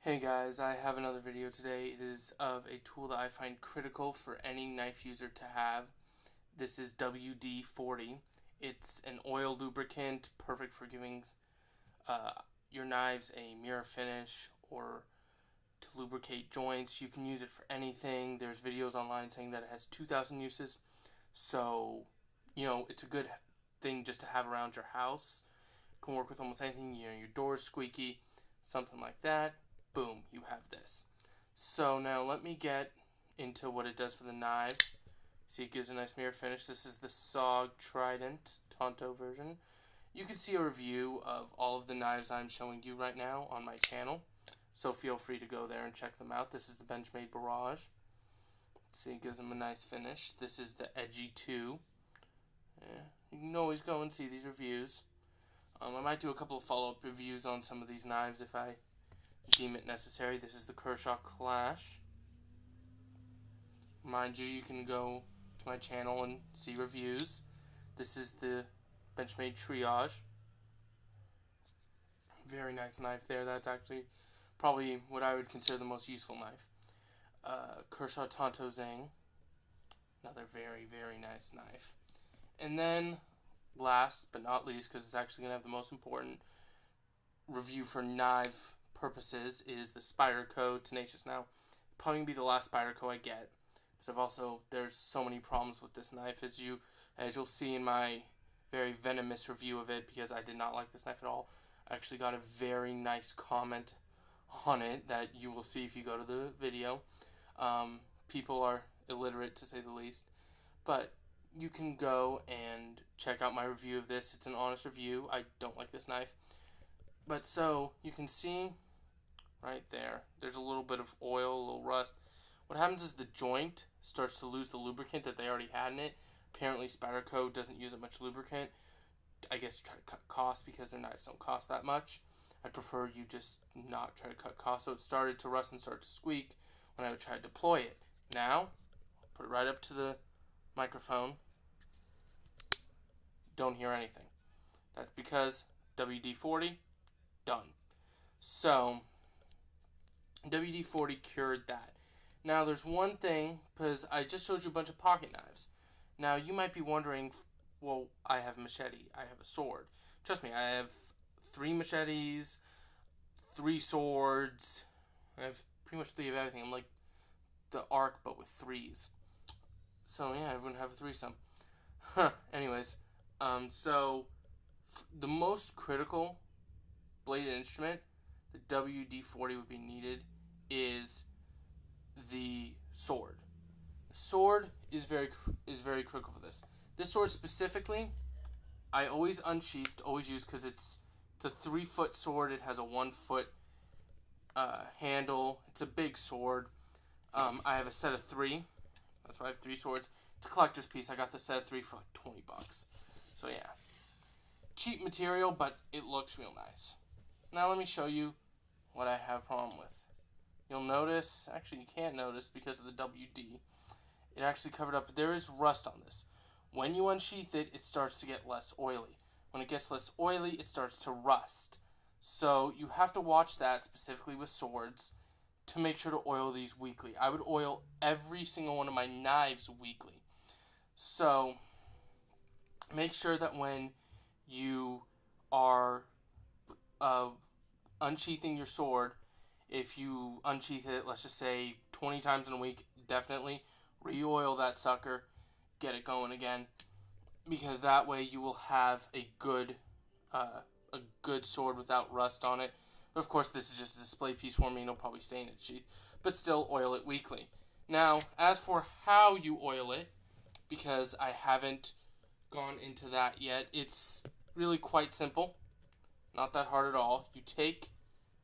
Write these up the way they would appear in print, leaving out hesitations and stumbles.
Hey guys, I have another video today. It is of a tool that I find critical for any knife user to have. This is WD-40. It's an oil lubricant, perfect for giving your knives a mirror finish or to lubricate joints. You can use it for anything. There's videos online saying that it has 2,000 uses. So, it's a good thing just to have around your house. It can work with almost anything. Your door's squeaky, something like that. Boom, you have this. So now let me get into what it does for the knives. See, it gives a nice mirror finish. This is the SOG Trident Tonto version. You can see a review of all of the knives I'm showing you right now on my channel, so feel free to go there and check them out. This is the Benchmade Barrage. See, it gives them a nice finish. This is the Edgy 2. You can always go and see these reviews. I might do a couple of follow-up reviews on some of these knives if I deem it necessary. This is the Kershaw Clash. Mind you can go to my channel and see reviews. This is the Benchmade Triage. Very nice knife there. That's actually probably what I would consider the most useful knife. Kershaw Tonto Zing. Another very, very nice knife. And then, last but not least, because it's actually going to have the most important review for knife purposes, is the Spyderco Tenacious. Now, probably gonna be the last Spyderco I get, because there's so many problems with this knife, as you'll see in my very venomous review of it, because I did not like this knife at all. I actually got a very nice comment on it that you will see if you go to the video. People are illiterate, to say the least, but you can go and check out my review of this. It's an honest review. I don't like this knife. But so, you can see right there's a little bit of oil, a little rust. What happens is the joint starts to lose the lubricant that they already had in it. Apparently Spyderco doesn't use that much lubricant. I guess to try to cut costs, because their knives don't cost that much. I'd prefer you just not try to cut costs. So it started to rust and start to squeak when I would try to deploy it. Now, put it right up to the microphone. Don't hear anything. That's because WD-40, done. So, WD-40 cured that. Now, there's one thing, because I just showed you a bunch of pocket knives. Now, you might be wondering, well, I have a machete, I have a sword. Trust me, I have 3 machetes, 3 swords. I have pretty much 3 of everything. I'm like the Ark, but with 3s. So, yeah, everyone have a threesome. Anyways, so the most critical bladed instrument, the WD-40 would be needed, is the sword. The sword is very critical for this. This sword specifically, I always unsheathed, always use, because it's a 3-foot sword. It has a 1-foot handle. It's a big sword. I have a set of 3. That's why I have 3 swords. It's a collector's piece. I got the set of 3 for like $20. So yeah, cheap material, but it looks real nice. Now let me show you what I have a problem with. You'll notice, actually you can't notice because of the WD, it actually covered up. There is rust on this. When you unsheath it, it starts to get less oily. When it gets less oily, it starts to rust. So you have to watch that, specifically with swords, to make sure to oil these weekly. I would oil every single one of my knives weekly. So make sure that when you are unsheathing your sword, if you unsheath it, let's just say 20 times in a week, definitely re-oil that sucker, get it going again, because that way you will have a good sword without rust on it. But of course, this is just a display piece for me, and it'll probably stay in its sheath, but still oil it weekly. Now, as for how you oil it, because I haven't gone into that yet, it's really quite simple. Not that hard at all. You take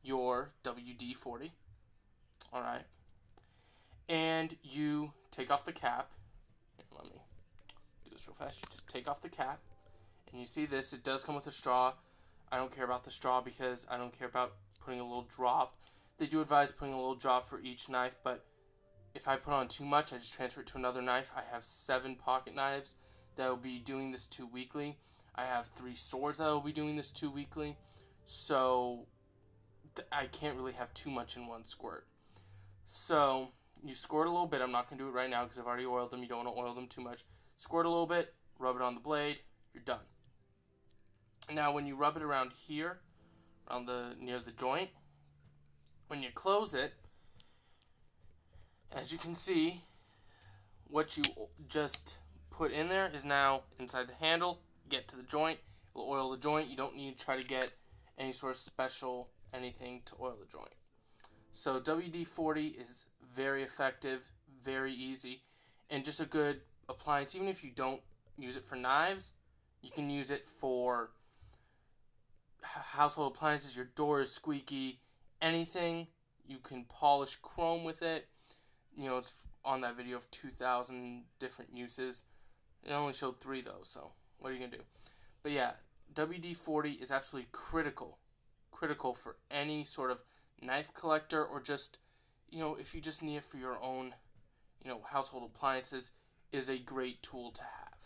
your WD-40, alright, and you take off the cap. Here, let me do this real fast. You just take off the cap, and you see this, it does come with a straw. I don't care about the straw because I don't care about putting a little drop. They do advise putting a little drop for each knife, but if I put on too much, I just transfer it to another knife. I have 7 pocket knives that will be doing this 2 weekly. I have 3 swords that will be doing this 2 weekly. So I can't really have too much in one squirt. So you squirt a little bit. I'm not going to do it right now because I've already oiled them. You don't want to oil them too much. Squirt a little bit, rub it on the blade, you're done. Now when you rub it around here, around near the joint, when you close it, as you can see, what you just put in there is now inside the handle. Get to the joint, it'll oil the joint. You don't need to try to get any sort of special anything to oil the joint. So WD-40 is very effective, very easy, and just a good appliance. Even if you don't use it for knives, you can use it for household appliances. Your door is squeaky, anything. You can polish chrome with it. You know, it's on that video of 2,000 different uses. It only showed 3 though, so what are you going to do? But yeah, WD-40 is absolutely critical for any sort of knife collector, or just, you know, if you just need it for your own, you know, household appliances, is a great tool to have.